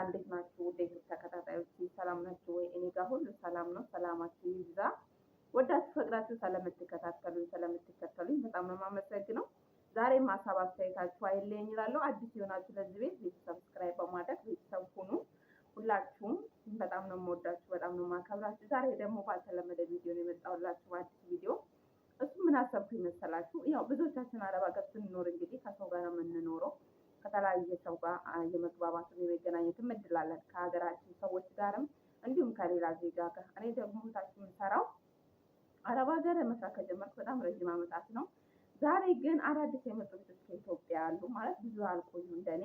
እንዴት ናችሁ? ውድ ተከታታዮች ሰላም ናችሁ ወይ? እኔ ጋር ሁሉ ሰላም ነው። ሰላማችሁ ይብዛ። ወዳችሁ ፈቅዳችሁ ስለምትከተሉኝ በጣም ነው የማመሰግነው። ዛሬም ሀሳብ አስተያየታችሁ አይለየኝ እላለሁ። አዲስ የሆናችሁ ለዚህ ቤት ሰብስክራይብ በማድረግ ቤተሰብ ሁኑ። ሁላችሁም በጣም ነው የምወዳችሁ፣ በጣም ነው የማከብራችሁ። ዛሬ ደግሞ ባልተለመደ ቪዲዮ ነው የመጣሁላችሁ፣ አዲስ ቪዲዮ። እሱ ምን አሰብኩኝ መሰላችሁ? ያው ብዙዎቻችን አረብ ሀገር ስንኖር እንግዲህ ከሰው ጋር ነው የምንኖረው። ከተለያየ ሰው ጋር የመግባባትን የመገናኘት እድል አለን፣ ከሀገራችን ሰዎች ጋርም እንዲሁም ከሌላ ዜጋ ጋር። እኔ ደግሞ ታችሁ የምሰራው አረብ ሀገር መስራት ከጀመርኩ በጣም ረጅም ዓመታት ነው። ዛሬ ግን አዳዲስ የመጡ ልጆች ከኢትዮጵያ አሉ፣ ማለት ብዙ አልቆዩ እንደኔ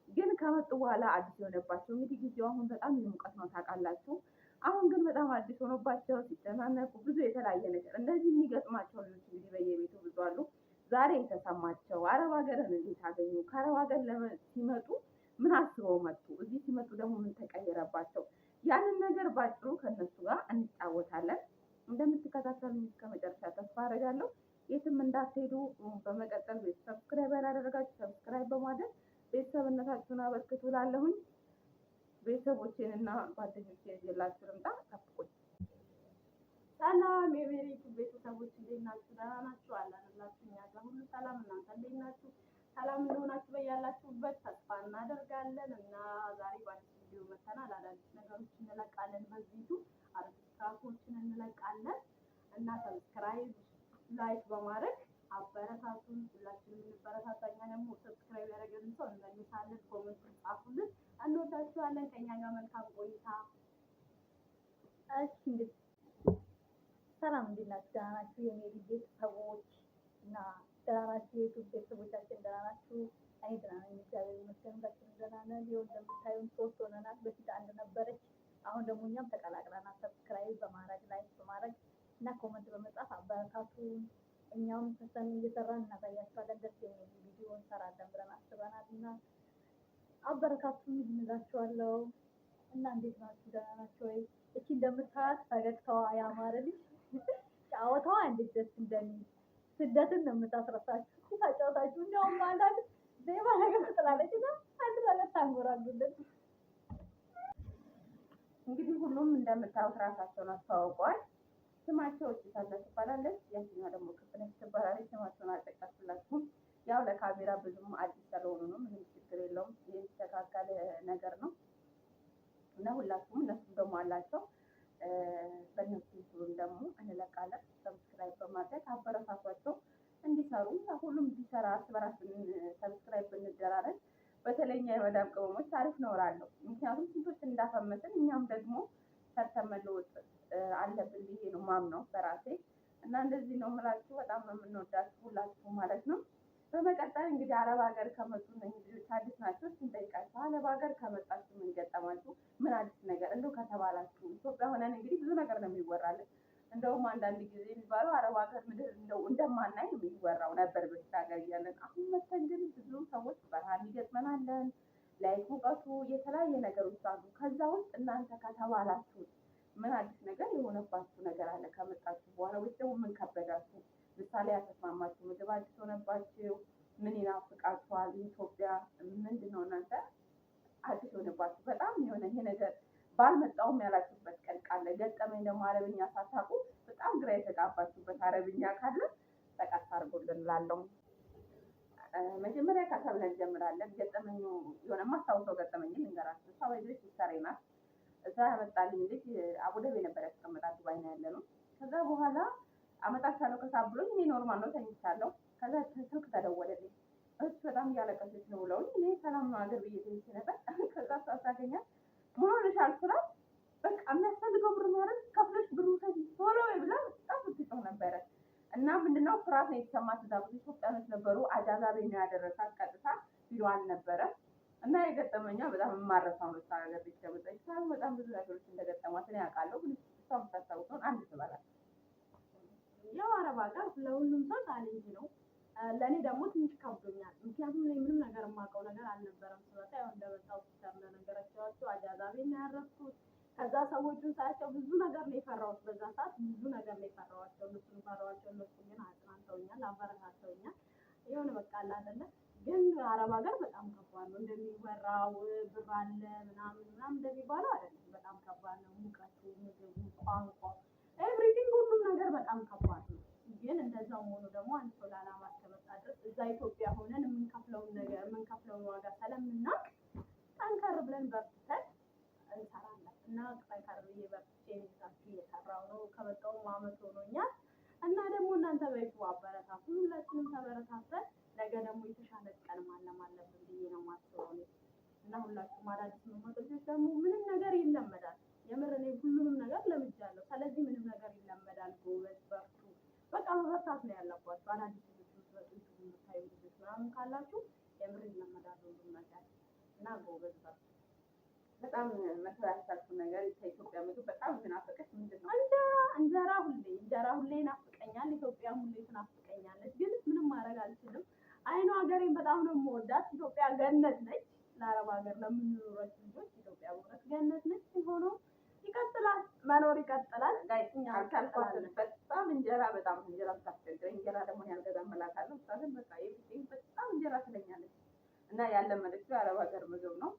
ግን ከመጡ በኋላ አዲስ የሆነባቸው እንግዲህ ጊዜው አሁን በጣም የሙቀት ነው ታውቃላችሁ። አሁን ግን በጣም አዲስ ሆኖባቸው ሲጨናነቁ ብዙ የተለያየ ነገር እንደዚህ የሚገጥማቸው ልጆች እንግዲህ በየቤቱ ብዙ አሉ። ዛሬ የተሰማቸው አረብ ሀገርን እንዴት አገኙ፣ ከአረብ ሀገር ሲመጡ ምን አስበው መጡ፣ እዚህ ሲመጡ ደግሞ ምን ተቀየረባቸው፣ ያንን ነገር ባጭሩ ከእነሱ ጋር እንጫወታለን። እንደምትከታተሉኝ እስከ መጨረሻ ተስፋ አደርጋለሁ። የትም እንዳትሄዱ። በመቀጠል ሰብስክራይብ ያላደረጋችሁ ሰብስክራይብ በማድረግ ቤተሰብነታችሁን አበርክቱ እላለሁኝ። ቤተሰቦቼን እና ጓደኞቼን ይዤላችሁ ልምጣ፣ ጠብቁኝ። ሰላም የሜሪቱ ቤተሰቦች እንዴት ናችሁ? ደህና ናችሁ? አላንላችሁ እኛ ጋር ሁሉ ሰላም። እናንተ እንዴት ናችሁ? ሰላም እንደሆናችሁ በያላችሁበት ተስፋ እናደርጋለን። እና ዛሬ በአዲስ ቪዲዮ መተናል። አዳዲስ ነገሮች እንለቃለን፣ በዚሁ አዲስ ስራዎችን እንለቃለን እና ሰብስክራይብ ላይክ በማድረግ አበረታቱን። ሁላችንም እንበረታታኛ። ደግሞ ሰብስክራይብ ያደረገልን ሰው እንመልሳለን። ኮሜንት ጻፉልን። እንወዳችኋለን። ከኛ ጋር መልካም ቆይታ። እሺ እንግዲህ ሰላም እንዴት ናችሁ? ደህና ናችሁ? የሜሪ ቤተሰቦች እና ደህና ናችሁ? የዩቱብ ቤተሰቦቻችን ደህና ናችሁ? እኔ ደህና ነኝ፣ እግዚአብሔር ይመስገን። ሁላችንም ደህና ነን። ይኸው እንደምታዩን 3 ሆነናል። በፊት አንድ ነበረች፣ አሁን ደግሞ እኛም ተቀላቅለናል። ሰብስክራይብ በማድረግ ላይክ በማድረግ እና ኮመንት በመጻፍ አበረታቱን። እኛም ተሰን እየሰራን እናሳያችኋለን። ደስ የሚል ቪዲዮ እንሰራለን ብለን አስበናል እና አበረታቱን እንላችኋለሁ። እና እንዴት ናችሁ? ደህና ናችሁ ወይ? እቺ እንደምታያት ፈገግታዋ ያማረ ልጅ ጫወታዋ እንዴት ደስ እንደሚል ስደትን ነው የምታስረሳችሁ። ታጫወታችሁ እንደውም አንዳንድ ዜማ ነገር ትጥላለች እና አንድ ነገር ታንጎራጉልን። እንግዲህ ሁሉም እንደምታዩት ራሳቸውን አስተዋውቀዋል። ስማቸው እቺታለ ትባላለች፣ ያቺኛዋ ደግሞ ክፍለሽ ትባላለች። ስማቸውን አልጠቀስላችሁም፣ ያው ለካሜራ ብዙም አዲስ ስለሆኑ ነው። ምንም ችግር የለውም፣ የሚስተካከል ነገር ነው እና ሁላችሁም እነሱም ደግሞ አላቸው። በእነሱ ዙሩም ደግሞ እንለቃለን። ሰብስክራይብ በማድረግ አበረታቷቸው እንዲሰሩ፣ ሁሉም እንዲሰራ እርስ በራስ ሰብስክራይብ ብንደራረግ፣ በተለይ እኛ የመዳም ቅመሞች አሪፍ ነው እላለሁ። ምክንያቱም ስንቶች እንዳፈመስን እኛም ደግሞ ሰርተን መለወጥ አለብን ብዬ ነው ማምነው በራሴ እና እንደዚህ ነው የምላችሁ። በጣም ነው የምንወዳችሁ ሁላችሁ ማለት ነው። በመቀጠል እንግዲህ አረብ ሀገር ከመጡ ልጆች አዲስ ናቸው ስንጠይቃቸው፣ አረብ ሀገር ከመጣችሁ ምን ገጠማችሁ? ምን አዲስ ነገር እንደው ከተባላችሁ፣ ኢትዮጵያ ሆነን እንግዲህ ብዙ ነገር ነው የሚወራለን። እንደውም አንዳንድ ጊዜ የሚባለው አረብ ሀገር ምድር እንደው እንደማናይ የሚወራው ነበር በፊት ሀገር እያለን። አሁን መተን ግን ብዙ ሰዎች በረሃ ይገጥመናለን፣ ላይ ሙቀቱ፣ የተለያየ ነገሮች አሉ። ከዛ ውስጥ እናንተ ከተባላችሁ ምን አዲስ ነገር የሆነባችሁ ነገር አለ ከመጣችሁ በኋላ? ወይስ ደግሞ ምን ከበዳችሁ? ምሳሌ ያልተስማማችሁ ምግብ አዲስ ሆነባችሁ? ምን ይናፍቃችኋል? ኢትዮጵያ ምንድን ነው እናንተ አዲስ ሆነባችሁ? በጣም የሆነ ይሄ ነገር ባልመጣውም ያላችሁበት ቀን ቃለ ገጠመኝ ደግሞ አረብኛ ሳታውቁ በጣም ግራ የተጋባችሁበት አረብኛ ካለ ጠቀስ አድርጎልን እላለሁ። መጀመሪያ ከሰብለ እንጀምራለን። ገጠመኙ የሆነ የማስታውሰው ገጠመኝ ልንገራችሁ። እሷ በዚህ ሲሰሬ ናት። እዛ ያመጣልኝ ልጅ አቡዳቢ ነበር ያስቀመጣት፣ ዱባይ ነው ያለ ነው። ከዛ በኋላ አመጣቻለሁ ከሳብ ብሎኝ እኔ ኖርማል ነው ተኝቻለሁ። ከዛ ስልክ ተደወለልኝ። እሱ በጣም እያለቀሰች ነው ብለውኝ እኔ ሰላም ነው ሀገር ብዬ ተኝቼ ነበር። ከዛ እሷ ሳገኛት ምን ሆነሻል ስላት በቃ የሚያስፈልገው ብር ማለት ከፍለሽ ብሩ ሰጂ ቶሎ ብላ በጣም ስትጮህ ነበረ። እና ምንድነው ፍርሃት ነው የተሰማት። እዛ ብዙ ኢትዮጵያኖች ነበሩ። አጃዛ ቤት ነው ያደረሳት፣ ቀጥታ ቢሮ አልነበረም። እና የገጠመኛ በጣም የማረሳው ነው። ሀገር ቤት ከመጣች በጣም ብዙ ነገሮች እንደገጠሟት እኔ አውቃለሁ። ግን እሷ የምታስታውሰውን አንድ ትበላል። ያው አረብ ሀገር ለሁሉም ሰው ቻሌንጅ ነው። ለእኔ ደግሞ ትንሽ ከብዶኛል። ምክንያቱም እኔ ምንም ነገር የማውቀው ነገር አልነበረም። ስመጣ ያው እንደመጣሁ ሲስተር እንደነገረቻቸው አጃዛ ቤት ነው ያረፍኩት። ከዛ ሰዎቹን ሳያቸው ብዙ ነገር ነው የፈራሁት። በዛ ሰዓት ብዙ ነገር ነው የፈራኋቸው። እነሱን ፈራኋቸው። እነሱ ግን አጽናንተውኛል፣ አበረታተውኛል። የሆነ በቃ አለ አይደለ ግን አረብ ሀገር በጣም ከባድ ነው እንደሚወራው ብር አለ ምናምን እንደሚባለው አይደለም። በጣም ከባድ ነው። ሙቀቱ፣ ምግቡ፣ ቋንቋ፣ ኤቭሪቲንግ ሁሉም ነገር በጣም ከባድ ነው። ግን እንደዛው ሆኖ ደግሞ አንድ ሰው ለዓላማ እስከመጣ ድረስ እዛ ኢትዮጵያ ሆነን የምንከፍለውን ዋጋ ስለምናውቅ ጠንከር ብለን በርትተን እንሰራለን እና ጠንከር ብዬ በርትቼ ይዛችሁ እየሰራሁ ነው። ከመጣሁም አመት ሆኖኛል እና ደግሞ እናንተ በይቱ አበረታቱ። ሁላችንም ተበረታተን ነገ ደግሞ የተሻለ ቀን ማለም አለብን ብዬ ነው የማስበው እና ሁላችሁም አዳዲስ የምትመጡ ልጆች ደግሞ ምንም ነገር ይለመዳል። የምር እኔ ሁሉንም ነገር ለምጃለሁ። ስለዚህ ምንም ነገር ይለመዳል። ጎበዝ በርቱ። በቃ መበርታት ነው ያለባችሁ። አዳዲስ ልጆች የምትመጡ የምታዩ ልጆች ምናምን ካላችሁ የምር ይለመዳል ሁሉም ነገር እና ጎበዝ በርቱ። በጣም መሰራታችሁ ነገር ከኢትዮጵያ ምግብ በጣም ትናፍቀሽ ምንድን ነው? እንጀራ ሁሌ ይናፍቀኛል። ኢትዮጵያ ሁሌ ትናፍቀኛለች። ግን ምንም ማድረግ አልችልም። አይኑ ሀገሬን በጣም ነው የምወዳት። ኢትዮጵያ ገነት ነች። ለአረብ ሀገር ለምንኖረች ልጆች ኢትዮጵያ በእውነት ገነት ነች። ሆኖ ይቀጥላል፣ መኖር ይቀጥላል። ጋይኛ አልካልኳት በጣም እንጀራ ታስቸግረኝ። እንጀራ ደግሞ ያልገዛም እላታለሁ። እሷ ግን በቃ በጣም እንጀራ ትለኛለች እና ያለመደችው የአረብ ሀገር ምግብ ነው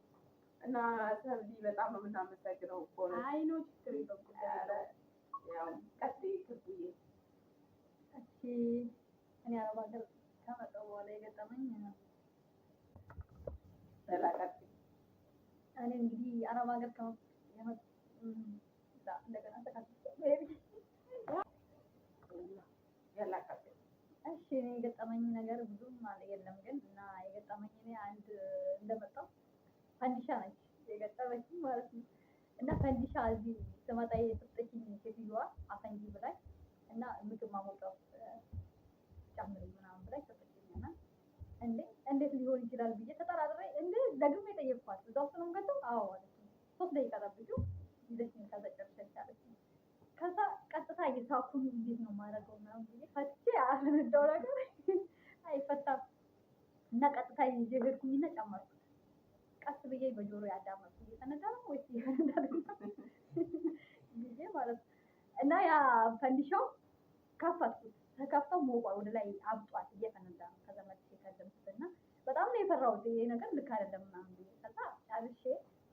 እና ሰብሊ በጣም ነው የምናመሰግነው። አይኖ ችግር ያው ቀጥይ ክብዬ። እሺ እኔ አረብ ሀገር ከመጣሁ በኋላ የገጠመኝ እኔ እንግዲህ አረብ ሀገር እንደገና እሺ እኔ የገጠመኝ ነገር ብዙም የለም፣ ግን እና የገጠመኝ እኔ አንድ እንደመጣሁ ፈንዲሻ ነች የገጠመችኝ ማለት ነው። እና ፈንዲሻ እዚህ ስመጣ የሰጠችኝ ሴትዮዋ አፈንጂ ብላኝ እና ምግብ ማሞቂያው ጨምሪ ምናምን ብላኝ ሰጠችኝ። እና እንዴት ሊሆን ይችላል ብዬ ተጠራጥሬ ደግሜ የጠየቅኳት እዛ ውስጥ ነው የምገባው? አዎ ማለት ነው። 3 ደቂቃ ጠብቂው ይዘሽኝ ከዛ ጨርሰሽ አለችኝ። ከዛ ቀጥታ እየሳኩኝ እንዴት ነው የማደርገው ምናምን ብዬ ፈትቼ አልረዳው ነገር አይፈታም እና ቀጥታ ይዤ ሄድኩኝና ጨመርኩት። ቀስ ብዬ በጆሮ ያዳመጥኩ እየተነዳ ነው ወይስ እየተነዳ ነው ብዬ ማለት ነው። እና ያ ፈንዲሻው ከፈትኩት። ተከፍተው ሞቋል፣ ወደ ላይ አብጧል፣ እየተነዳ ነው። ከዛ መልሼ ከደምኩትና በጣም ነው የፈራሁት። ይሄ ነገር ልክ አይደለም ምናምን ብዬ ከዛ ጨርሼ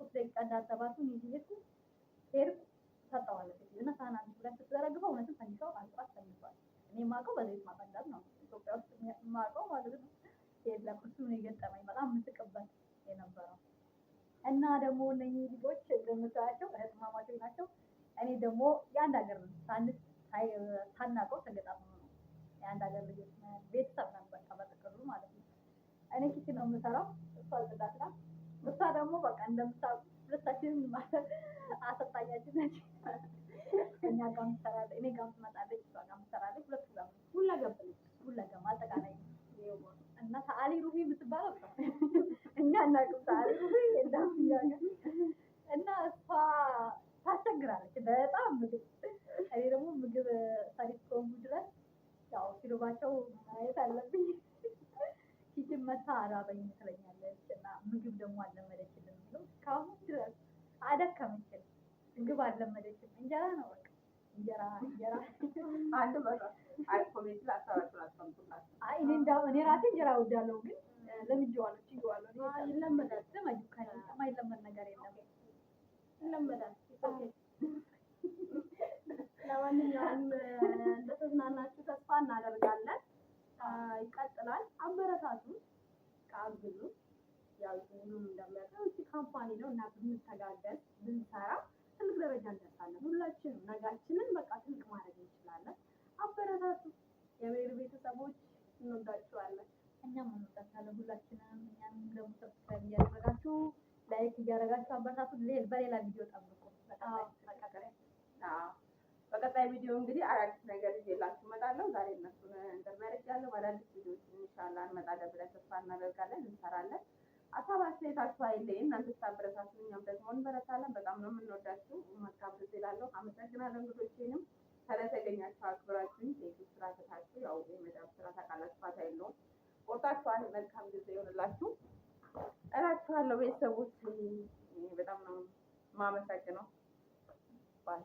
3 ደቂቃ እንዳልተባቱን ይዤ ሄድኩ። ሰጠዋለች እና ሳህን አንድ ሁለት ስትዘረግፈው እውነትም ፈንዲሻው አልቋት ተኝቷል። እኔ የማውቀው በዘይት ማፈንዳት ነው ኢትዮጵያ ውስጥ የማውቀው ማለት ነው። የለም እሱ ነው የገጠመኝ በጣም የምስቅበት የነበረው። እና ደግሞ እነኚህ ልጆች እንደምታያቸው እህትማማቾች ናቸው። እኔ ደግሞ የአንድ ሀገር ሳናውቀው ተገጣጥሞ ነው የአንድ ሀገር ልጆች ቤተሰብ ነን በቃ በጥቅሉ ማለት ነው። እኔ ኪችን ነው የምሰራው፣ እሷ ጽዳት ናት። እሷ ደግሞ በቃ እንደምታውቁ ሁለታችንም አሰልጣኛችን ነች። እኛ ጋር ትሰራለች፣ እኔ ጋር ትመጣለች፣ እሷ ጋር ትሰራለች። ሁለቱ ጋር ሁለገብ ነች፣ ሁለገብ አጠቃላይ እና ሰዓሊ ሩሂ የምትባለው እኛ እናውቅም። ሰዓሊ ሩሂ የለም እኛ ጋር እና እሷ ታስቸግራለች በጣም ምግብ። እኔ ደግሞ ምግብ ሰሪ እስከሆንኩ ድረስ ያው ሲርባቸው ማየት አለብኝ። ኪችን መታ አራበኝ ትለኛለች እና ምግብ ደግሞ አልለመደችልም ብሎ እስካሁን ድረስ አደከመችን። ምግብ አልለመደችም። እንጀራ ነው በቃ እንጀራ አንድ በቃ ኮሜንት ላይ አሳባችሁን አስቀምጡላት። እኔ ራሴ እንጀራ እወዳለሁ፣ ግን ለምጄዋለሁ፣ ችዬዋለሁ። ይለመዳል። ስመጁ ከማይለመድ ነገር የለም፣ ይለመዳል። ለማንኛውም እንደተዝናናችሁ ተስፋ እናደርጋለን። ይቀጥላል። አበረታቱ፣ አግዙ። ያው ሁሉም እንደሚያውቀው እቺ ካምፓኒ ነው እና ብንተጋገዝ ብንሰራ ትልቅ ደረጃ እንደርሳለን። ሁላችንም ነጋችንን በቃ ትልቅ ማድረግ እንችላለን። አበረታቱ። የሜሪ ቤተሰቦች እንወዳችኋለን። እኛም እንወዳችኋለን ሁላችንም። እኛም ደግሞ ሰብስክራይብ እያደረጋችሁ ላይክ እያደረጋችሁ አበረታቱ። በሌላ ቪዲዮ ጠብቁ። በቀጣይ ቪዲዮ እንግዲህ አዳዲስ ነገር ይዤላችሁ እመጣለሁ። ዛሬ እነሱን እንደሚያደርጋለሁ በአዳዲስ ቪዲዮዎች ኢንሻአላህ እንመጣለን ብለን ተስፋ እናደርጋለን። እንሰራለን። ሀሳብ አስተያየታችሁ አይለየን። እናንተ ታበረታቱ፣ እኛም ደግሞ እንበረታለን። በጣም ነው የምንወዳችሁ። መልካም ጊዜ እላለሁ። አመሰግናለሁ። እንግዶቼንም ስለተገኛችሁ አክብራችሁኝ ቴክኒክ ስራ ተታችሁ ያው የመዳብ ስራ ታውቃላችሁ፣ ፋታ የለውም። ቆርጣችኋል። መልካም ጊዜ ይሆንላችሁ እላችኋለሁ። ቤተሰቦች በጣም ነው የማመሰግነው። ባይ